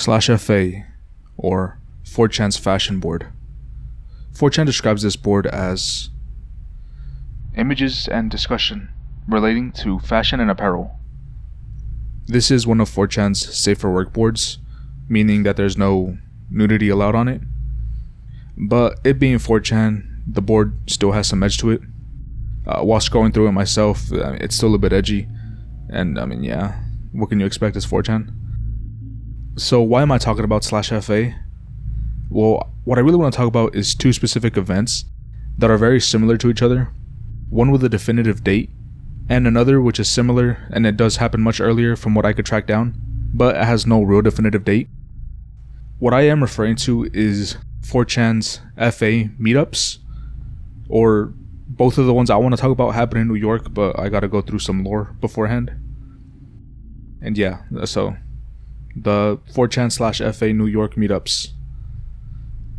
/FA, or 4Chan's fashion board. 4Chan describes this board as images and discussion relating to fashion and apparel. This is one of 4Chan's safe for work boards, meaning that there's no nudity allowed on it. But it being 4Chan, the board still has some edge to it. While scrolling through it myself, it's still a bit edgy. And yeah, what can you expect? It's 4Chan. So why am I talking about /FA? Well, what I really want to talk about is two specific events that are very similar to each other. One with a definitive date, and another which is similar and it does happen much earlier from what I could track down, but it has no real definitive date. What I am referring to is 4Chan's FA meetups, or both of the ones I want to talk about happen in New York, but I gotta go through some lore beforehand. And yeah, so the 4Chan /FA New York meetups.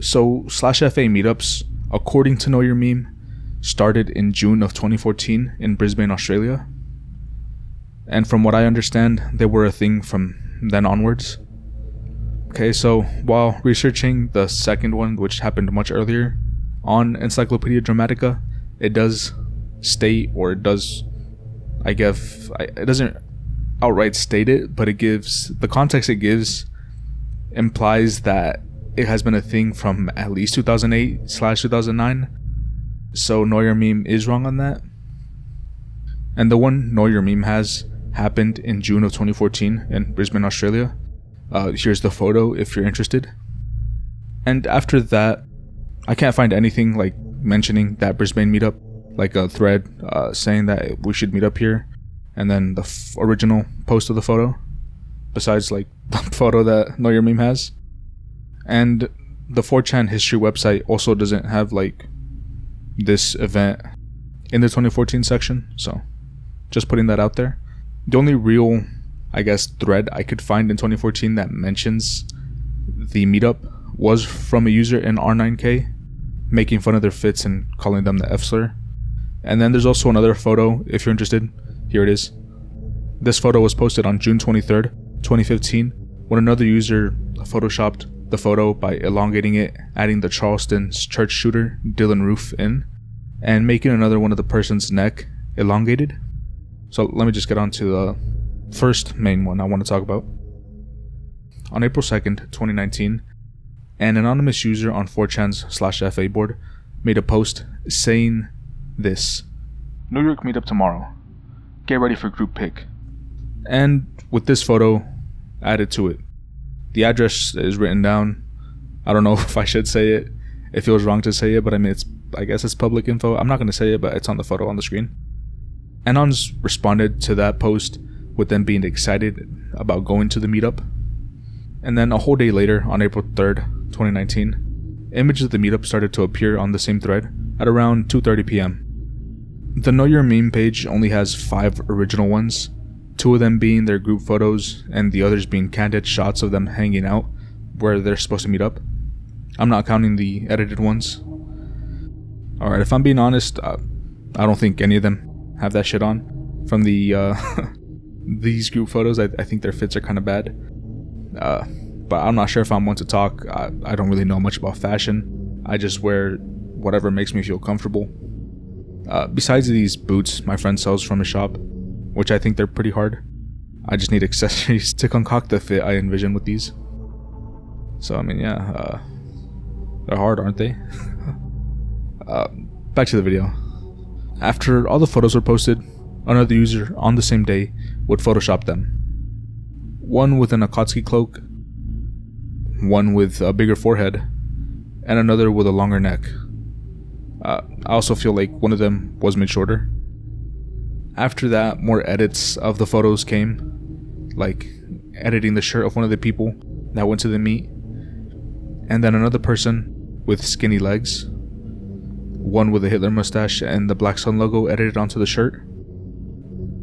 So /FA meetups, according to Know Your Meme, started in June of 2014 in Brisbane, Australia. And from what I understand, they were a thing from then onwards. Okay, so while researching the second one, which happened much earlier, on Encyclopedia Dramatica, it does state, or it does, I guess, it doesn't outright state it, but it gives, the context it gives implies that it has been a thing from at least 2008/2009. So Know Your Meme is wrong on that. And the one Know Your Meme has happened in June of 2014 in Brisbane, Australia. Here's the photo if you're interested. And after that, I can't find anything like mentioning that Brisbane meetup, like a thread saying that we should meet up here, and then the original post of the photo, besides like the photo that Know Your Meme has. And the 4Chan history website also doesn't have like this event in the 2014 section, so just putting that out there. The only real, I guess, thread I could find in 2014 that mentions the meetup was from a user in R9K making fun of their fits and calling them the F slur. And then there's also another photo if you're interested. Here it is. This photo was posted on June 23rd, 2015, when another user photoshopped the photo by elongating it, adding the Charleston's church shooter Dylan Roof in, and making another one of the person's neck elongated. So let me just get on to the first main one I want to talk about. On April 2nd, 2019, an anonymous user on 4Chan's /FA board made a post saying this: New York meetup tomorrow. Get ready for group pic. And with this photo added to it. The address is written down. I don't know if I should say it. It feels wrong to say it, but I guess it's public info. I'm not going to say it, but it's on the photo on the screen. Anons responded to that post with them being excited about going to the meetup. And then a whole day later, on April 3rd, 2019, images of the meetup started to appear on the same thread at around 2:30 p.m. The Know Your Meme page only has 5 original ones, 2 of them being their group photos and the others being candid shots of them hanging out where they're supposed to meet up. I'm not counting the edited ones. Alright, if I'm being honest, I don't think any of them have that shit on. From the these group photos, I think their fits are kind of bad. But I'm not sure if I'm one to talk. I don't really know much about fashion. I just wear whatever makes me feel comfortable. Besides these boots my friend sells from his shop, which I think they're pretty hard, I just need accessories to concoct the fit I envision with these. So yeah, they're hard, aren't they? Back to the video. After all the photos were posted, another user on the same day would Photoshop them. One with an Akatsuki cloak, one with a bigger forehead, and another with a longer neck. I also feel like one of them was made shorter. After that, more edits of the photos came, like editing the shirt of one of the people that went to the meet, and then another person with skinny legs, one with a Hitler mustache and the Black Sun logo edited onto the shirt.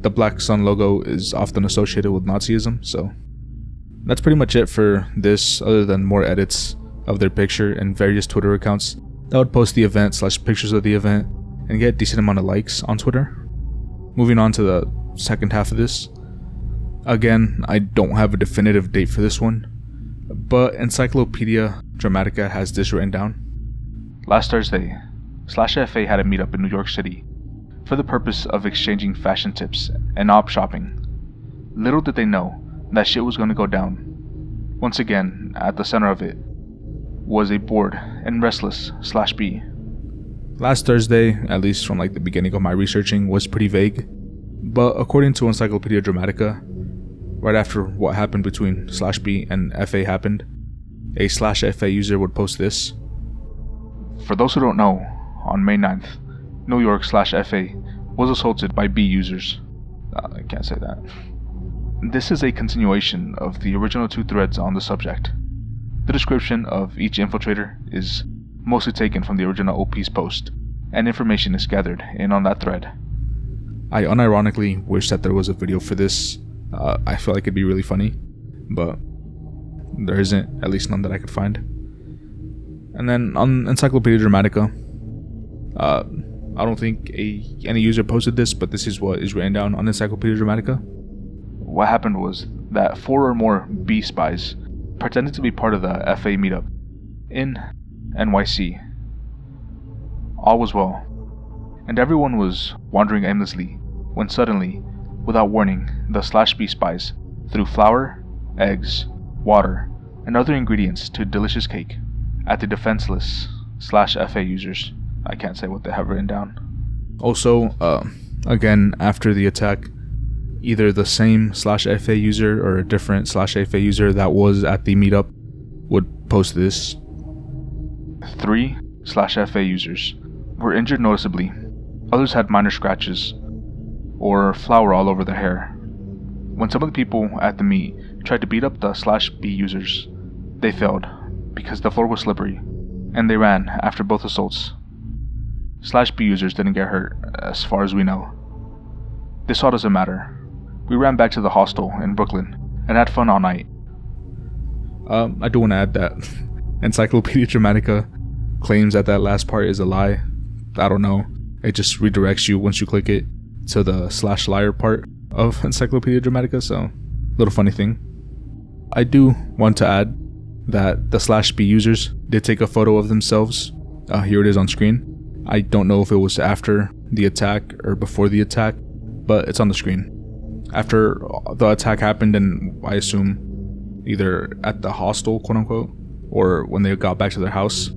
The Black Sun logo is often associated with Nazism, so that's pretty much it for this, other than more edits of their picture and various Twitter accounts that would post the event / pictures of the event and get a decent amount of likes on Twitter. Moving on to the second half of this. Again, I don't have a definitive date for this one, but Encyclopedia Dramatica has this written down. Last Thursday, /FA had a meetup in New York City for the purpose of exchanging fashion tips and op shopping. Little did they know that shit was going to go down. Once again, at the center of it was a bored and restless /B. Last Thursday, at least from the beginning of my researching, was pretty vague, but according to Encyclopedia Dramatica, right after what happened between /B and FA happened, a /FA user would post this. For those who don't know, on May 9th, New York /FA was assaulted by B users. I can't say that. This is a continuation of the original 2 threads on the subject. The description of each infiltrator is mostly taken from the original OP's post, and information is gathered in on that thread. I unironically wish that there was a video for this. I feel like it'd be really funny, but there isn't, at least none that I could find. And then on Encyclopedia Dramatica, I don't think any user posted this, but this is what is written down on Encyclopedia Dramatica. What happened was that 4 or more B spies pretended to be part of the FA meetup in NYC. All was well, and everyone was wandering aimlessly when suddenly, without warning, the /B spies threw flour, eggs, water, and other ingredients to delicious cake at the defenseless /FA users. I can't say what they have written down. Also, again, after the attack, either the same /FA user or a different /FA user that was at the meetup would post this. 3 /FA users were injured noticeably. Others had minor scratches or flour all over their hair. When some of the people at the meet tried to beat up the /B users, they failed because the floor was slippery, and they ran after both assaults. /B users didn't get hurt, as far as we know. This all doesn't matter. We ran back to the hostel in Brooklyn and had fun all night. I do want to add that Encyclopedia Dramatica claims that last part is a lie. I don't know. It just redirects you once you click it to the /liar part of Encyclopedia Dramatica, so little funny thing. I do want to add that the /B users did take a photo of themselves. Here it is on screen. I don't know if it was after the attack or before the attack, but it's on the screen. After the attack happened, and I assume either at the hostel, quote unquote, or when they got back to their house,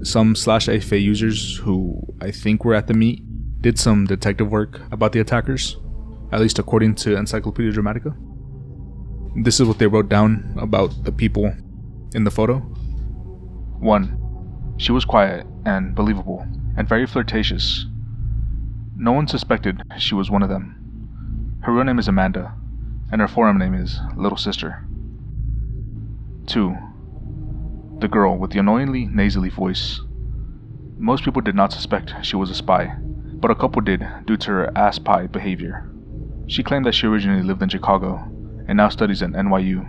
some /FA users who I think were at the meet did some detective work about the attackers, at least according to Encyclopedia Dramatica. This is what they wrote down about the people in the photo. 1. She was quiet and believable and very flirtatious. No one suspected she was one of them. Her real name is Amanda, and her forum name is Little Sister. 2. The girl with the annoyingly nasally voice. Most people did not suspect she was a spy, but a couple did due to her ass pie behavior. She claimed that she originally lived in Chicago and now studies at NYU.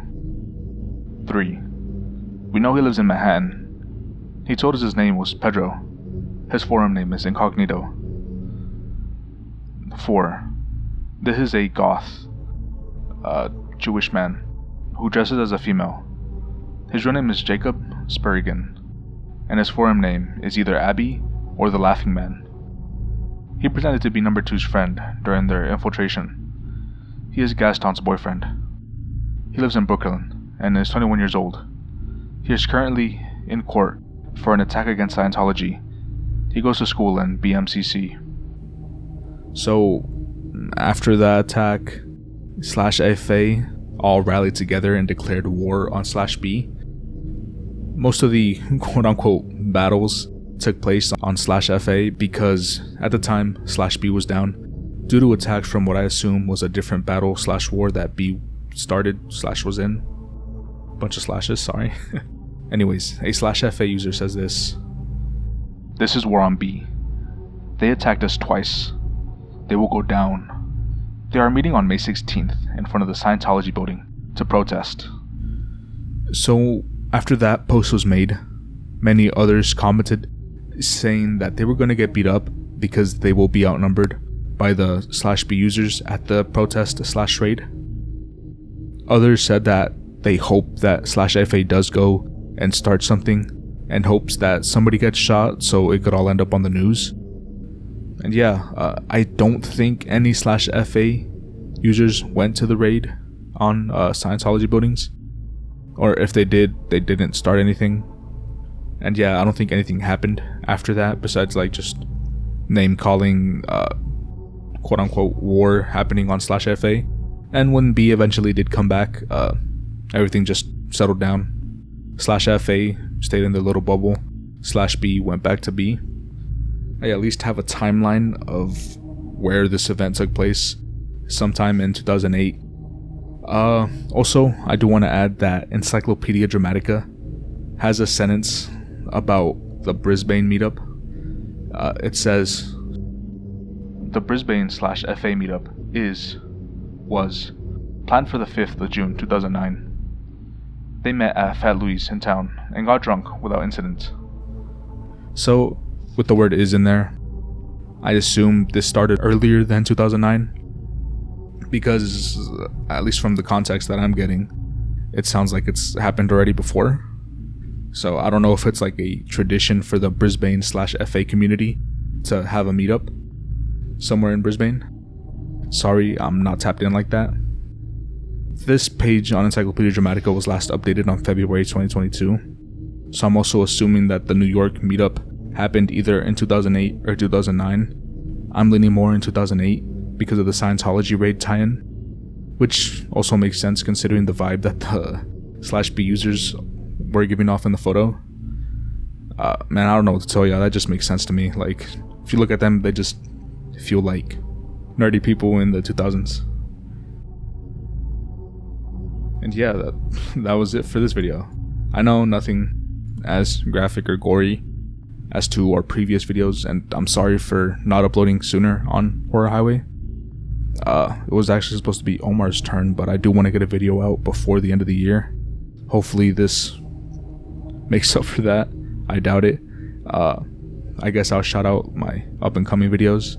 3. We know he lives in Manhattan. He told us his name was Pedro. His forum name is Incognito. 4. This is a goth, Jewish man, who dresses as a female. His real name is Jacob Spurrigan, and his forum name is either Abby or the Laughing Man. He pretended to be number 2's friend during their infiltration. He is Gaston's boyfriend. He lives in Brooklyn and is 21 years old. He is currently in court for an attack against Scientology. He goes to school in BMCC. So, after the attack, /FA all rallied together and declared war on /B. Most of the quote-unquote battles took place on /FA because at the time /B was down due to attacks from what I assume was a different battle/war that B started/was in. Bunch of slashes, sorry. Anyways, a /FA user says this. This is war on B. They attacked us twice. They will go down. They are meeting on May 16th in front of the Scientology building to protest. So, after that post was made, many others commented saying that they were going to get beat up because they will be outnumbered by the /B users at the protest/raid. Others said that they hope that /FA does go and start something, and hopes that somebody gets shot so it could all end up on the news. And yeah, I don't think any /FA users went to the raid on Scientology buildings, or if they did, they didn't start anything. And yeah, I don't think anything happened after that besides like just name calling, quote unquote war happening on /FA. And when B eventually did come back, everything just settled down. /FA stayed in their little bubble. /B went back to B. I at least have a timeline of where this event took place, sometime in 2008. Also, I do want to add that Encyclopedia Dramatica has a sentence about the Brisbane meetup. It says, "The Brisbane /FA meetup was planned for the 5th of June 2009. They met at Fat Louis in town and got drunk without incident." So, with the word "is" in there, I assume this started earlier than 2009, because at least from the context that I'm getting, it sounds like it's happened already before. So I don't know if it's like a tradition for the Brisbane /FA community to have a meetup somewhere in Brisbane. Sorry, I'm not tapped in like that. This page on Encyclopedia Dramatica was last updated on February 2022, so I'm also assuming that the New York meetup happened either in 2008 or 2009. I'm leaning more in 2008 because of the Scientology raid tie-in, which also makes sense considering the vibe that the /B users were giving off in the photo. Man, I don't know what to tell you. That just makes sense to me. Like, if you look at them, they just feel like nerdy people in the 2000s. And yeah, that was it for this video. I know nothing as graphic or gory as to our previous videos, and I'm sorry for not uploading sooner on Horror Highway. It was actually supposed to be Omar's turn, but I do want to get a video out before the end of the year. Hopefully this makes up for that. I doubt it. I guess I'll shout out my up and coming videos.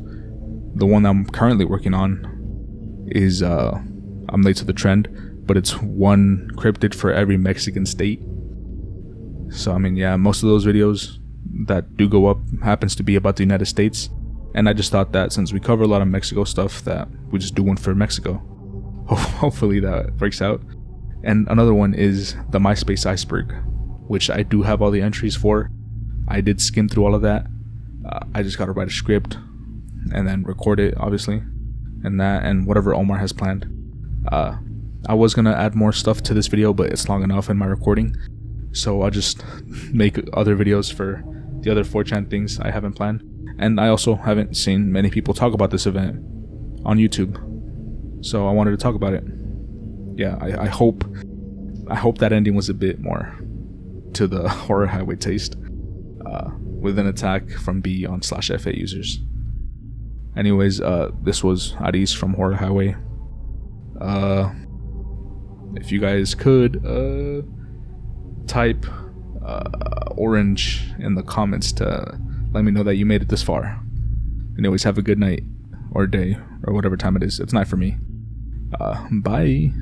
The one that I'm currently working on is I'm late to the trend, but it's one cryptid for every Mexican state. So I mean, yeah, most of those videos that do go up happens to be about the United States, and I just thought that since we cover a lot of Mexico stuff, that we just do one for Mexico. Hopefully that works out. And another one is the MySpace iceberg, which I do have all the entries for. I did skim through all of that. I just gotta write a script and then record it, obviously, and whatever Omar has planned. I was gonna add more stuff to this video, but it's long enough in my recording, so I'll just make other videos for the other 4chan things I haven't planned. And I also haven't seen many people talk about this event on YouTube, so I wanted to talk about it. Yeah, I hope that ending was a bit more to the Horror Highway taste, with an attack from B on /FA users. Anyways, this was Aris from Horror Highway. If you guys could type orange in the comments to let me know that you made it this far. Anyways, have a good night or day or whatever time it is. It's night for me. Bye.